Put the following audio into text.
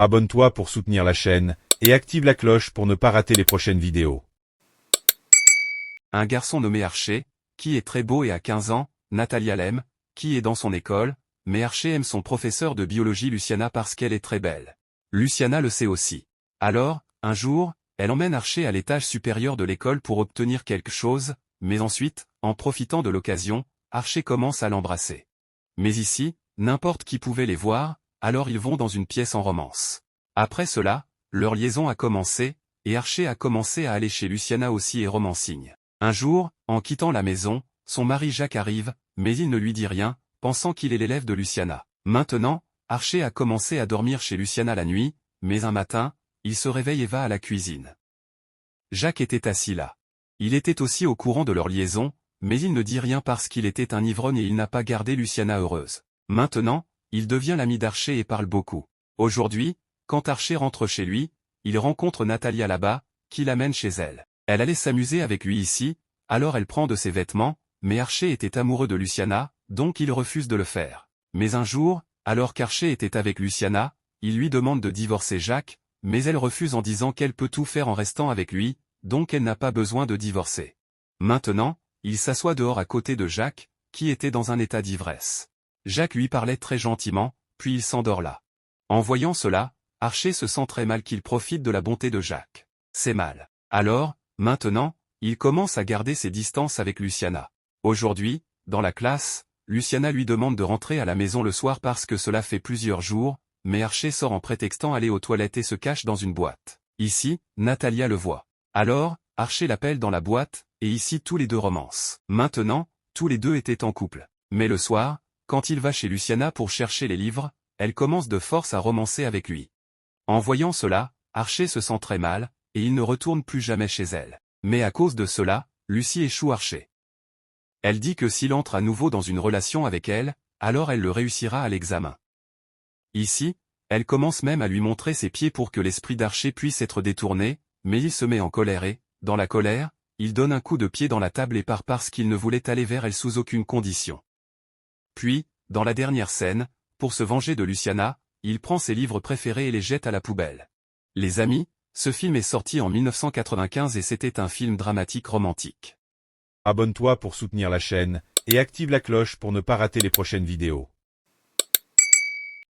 Abonne-toi pour soutenir la chaîne, et active la cloche pour ne pas rater les prochaines vidéos. Un garçon nommé Archer, qui est très beau et a 15 ans, Natalia l'aime, qui est dans son école, mais Archer aime son professeur de biologie Luciana parce qu'elle est très belle. Luciana le sait aussi. Alors, un jour, elle emmène Archer à l'étage supérieur de l'école pour obtenir quelque chose, mais ensuite, en profitant de l'occasion, Archer commence à l'embrasser. Mais ici, n'importe qui pouvait les voir, alors ils vont dans une pièce en romance. Après cela, leur liaison a commencé, et Archer a commencé à aller chez Luciana aussi et romancigne. Un jour, en quittant la maison, son mari Jacques arrive, mais il ne lui dit rien, pensant qu'il est l'élève de Luciana. Maintenant, Archer a commencé à dormir chez Luciana la nuit, mais un matin, il se réveille et va à la cuisine. Jacques était assis là. Il était aussi au courant de leur liaison, mais il ne dit rien parce qu'il était un ivrogne et il n'a pas gardé Luciana heureuse. Maintenant, il devient l'ami d'Archer et parle beaucoup. Aujourd'hui, quand Archer rentre chez lui, il rencontre Natalia là-bas, qui l'amène chez elle. Elle allait s'amuser avec lui ici, alors elle prend de ses vêtements, mais Archer était amoureux de Luciana, donc il refuse de le faire. Mais un jour, alors qu'Archer était avec Luciana, il lui demande de divorcer Jacques, mais elle refuse en disant qu'elle peut tout faire en restant avec lui, donc elle n'a pas besoin de divorcer. Maintenant, il s'assoit dehors à côté de Jacques, qui était dans un état d'ivresse. Jacques lui parlait très gentiment, puis il s'endort là. En voyant cela, Archer se sent très mal qu'il profite de la bonté de Jacques. C'est mal. Alors, maintenant, il commence à garder ses distances avec Luciana. Aujourd'hui, dans la classe, Luciana lui demande de rentrer à la maison le soir parce que cela fait plusieurs jours, mais Archer sort en prétextant aller aux toilettes et se cache dans une boîte. Ici, Natalia le voit. Alors, Archer l'appelle dans la boîte, et ici tous les deux romancent. Maintenant, tous les deux étaient en couple. Mais le soir, quand il va chez Luciana pour chercher les livres, elle commence de force à romancer avec lui. En voyant cela, Archer se sent très mal, et il ne retourne plus jamais chez elle. Mais à cause de cela, Lucie échoue Archer. Elle dit que s'il entre à nouveau dans une relation avec elle, alors elle le réussira à l'examen. Ici, elle commence même à lui montrer ses pieds pour que l'esprit d'Archer puisse être détourné, mais il se met en colère et, dans la colère, il donne un coup de pied dans la table et part parce qu'il ne voulait aller vers elle sous aucune condition. Puis, dans la dernière scène, pour se venger de Luciana, il prend ses livres préférés et les jette à la poubelle. Les amis, ce film est sorti en 1995 et c'était un film dramatique romantique. Abonne-toi pour soutenir la chaîne, et active la cloche pour ne pas rater les prochaines vidéos.